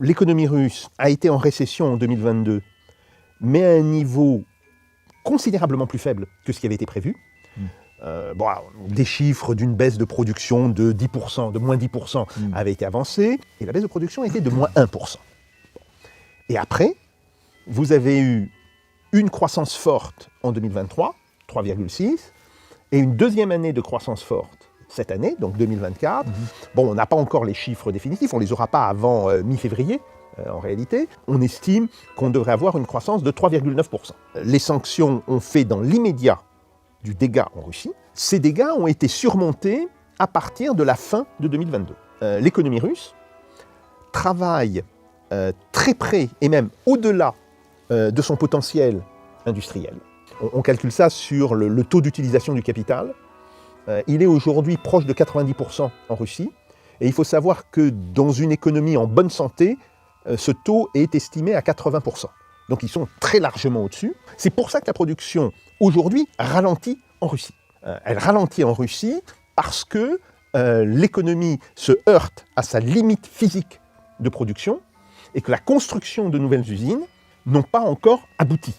l'économie russe a été en récession en 2022, mais à un niveau considérablement plus faible que ce qui avait été prévu. Des chiffres d'une baisse de production de 10%, de moins 10% avaient été avancés, et la baisse de production était de moins 1%. Et après, vous avez eu une croissance forte en 2023, 3,6, et une deuxième année de croissance forte cette année, donc 2024. Bon, on n'a pas encore les chiffres définitifs, on ne les aura pas avant mi-février, en réalité. On estime qu'on devrait avoir une croissance de 3,9%. Les sanctions ont fait dans l'immédiat du dégât en Russie. Ces dégâts ont été surmontés à partir de la fin de 2022. L'économie russe travaille très près et même au-delà de son potentiel industriel. On calcule ça sur le taux d'utilisation du capital. Il est aujourd'hui proche de 90% en Russie. Et il faut savoir que dans une économie en bonne santé, ce taux est estimé à 80%. Donc ils sont très largement au-dessus. C'est pour ça que la production, aujourd'hui, ralentit en Russie. Elle ralentit en Russie parce que l'économie se heurte à sa limite physique de production et que la construction de nouvelles usines n'ont pas encore abouti.